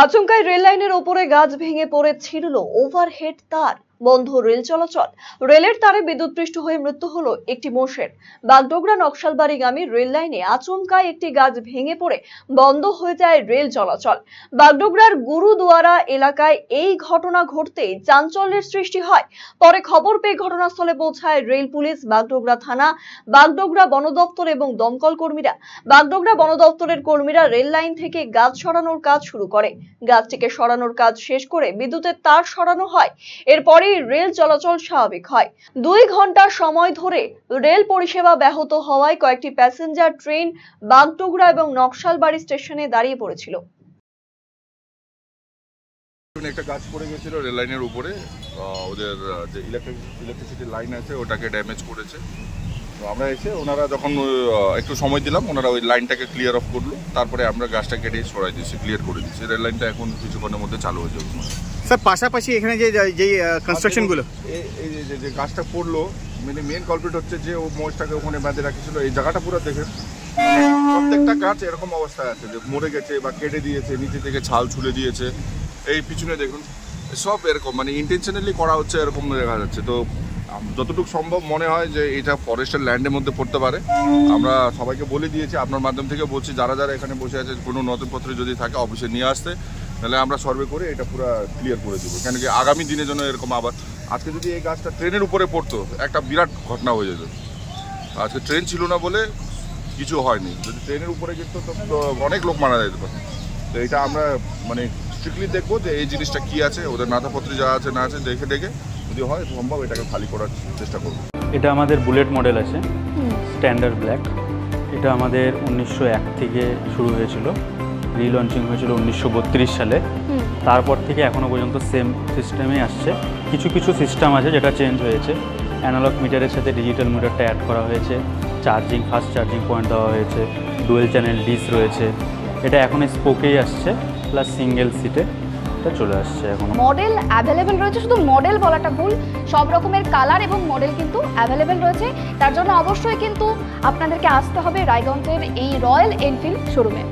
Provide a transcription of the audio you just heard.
আচমকাই রেল লাইনের ওপরে গাছ ভেঙে পড়ে ছিঁড়ল ওভারহেড তার, বন্ধ রেল চলাচল। রেলের তারে বিদ্যুৎপৃষ্ট হয়ে মৃত্যু হলো একটি মোষের। বাগডোগরা নকশালবাড়িগামী রেল লাইনে আচমকাই একটি গাছ ভেঙে পড়ে বন্ধ হয়ে যায় রেল চলাচল। বাগডোগরার গুরুদুয়ারা এলাকায় এই ঘটনা ঘটতেই চাঞ্চল্যের সৃষ্টি হয়। পরে খবর পেয়ে ঘটনাস্থলে পৌঁছায় রেল পুলিশ, বাগডোগরা থানা, বাগডোগরা বন দপ্তর এবং দমকল কর্মীরা। বাগডোগরা বন দপ্তরের কর্মীরা রেল লাইন থেকে গাছ সরানোর কাজ শুরু করে। গাছটিকে সরানোর কাজ শেষ করে বিদ্যুতের তার সরানো হয়। এরপরে রেল চলাচল স্বাভাবিক হয়। 2 ঘন্টা সময় ধরে রেল পরিষেবা ব্যাহত হওয়ায় কয়েকটি প্যাসেঞ্জার ট্রেন বাগডোগরা এবং নকশালবাড়ি স্টেশনে দাঁড়িয়ে পড়েছিল। একটা গাছ পড়ে গেছিল রেল লাইনের উপরে, ওদের যে ইলেকট্রিসিটি লাইন আছে ওটাকে ড্যামেজ করেছে। তো আমরা এসে ওনারা যখন একটু সময় দিলাম, ওনারা ওই লাইনটাকে ক্লিয়ার অফ করলো। তারপরে আমরা গাছটা কেটে সরাই দিয়েছি, ক্লিয়ার করে দিয়েছি। রেল লাইনটা এখন কিছুক্ষণের মধ্যে চালু হয়ে যাবে। স্যার, পাশাপাশি এখানে যে কনস্ট্রাকশনগুলো, এই যে গাছটা পড়লো, মানে মেন কলপ্রিট হচ্ছে যে ও মোষটাকে ওখানে বেঁধে রাখছিল। এই জায়গাটা পুরো দেখেন, প্রত্যেকটা গাছ এরকম অবস্থায় আছে যে মরে গেছে বা কেটে দিয়েছে, নিচে থেকে ছাল ছুলে দিয়েছে। এই পিছনে দেখুন, সব এরকম মানে ইন্টেনশনালি করা হচ্ছে, এরকম দেখা যাচ্ছে। তো যতটুকু সম্ভব মনে হয় যে এটা ফরেস্টের ল্যান্ডের মধ্যে পড়তে পারে। আমরা সবাইকে বলে দিয়েছি, আপনার মাধ্যম থেকে বলছি, যারা যারা এখানে বসে আছে কোনো নথিপত্র যদি থাকে অফিসে নিয়ে আসতে, তাহলে আমরা সার্ভে করে এটা পুরো ক্লিয়ার করে দেবো। কেন কি আগামী দিনের জন্য এরকম আবার আজকে যদি এই গাছটা ট্রেনের উপরে পড়তো, একটা বিরাট ঘটনা হয়ে যেত। আজকে ট্রেন ছিল না বলে কিছু হয়নি, যদি ট্রেনের উপরে যেত তো অনেক লোক মারা যেতে পারে। তো এটা আমরা মানে স্ট্রিক্টলি দেখবো যে এই জিনিসটা কি আছে, ওদের নাতাপত্রে যা আছে না আছে দেখে যদি হয় সম্ভব এটাকে খালি করার চেষ্টা করবো। এটা আমাদের বুলেট মডেল আছে, স্ট্যান্ডার্ড ব্ল্যাক। এটা আমাদের 1901 থেকে শুরু হয়েছিল, রিলঞ্চিং হয়েছিল 1932 সালে। তারপর থেকে এখনও পর্যন্ত সেম সিস্টেমে আসছে। কিছু কিছু সিস্টেম আছে যেটা চেঞ্জ হয়েছে। অ্যানালগ মিটারের সাথে ডিজিটাল মিটারটা অ্যাড করা হয়েছে, ফাস্ট চার্জিং পয়েন্ট দেওয়া হয়েছে, ডুয়েল চ্যানেল ডিস রয়েছে। এটা এখন স্পোকেই আসছে, প্লাস সিঙ্গেল সিটে এটা চলে আসছে। এখন মডেল অ্যাভেলেবেল রয়েছে, শুধু মডেল বলাটা ভুল, সব রকমের কালার এবং মডেল কিন্তু অ্যাভেলেবেল রয়েছে। তার জন্য অবশ্যই কিন্তু আপনাদেরকে আসতে হবে রায়গঞ্জের এই রয়্যাল এনফিল্ড শোরুমে।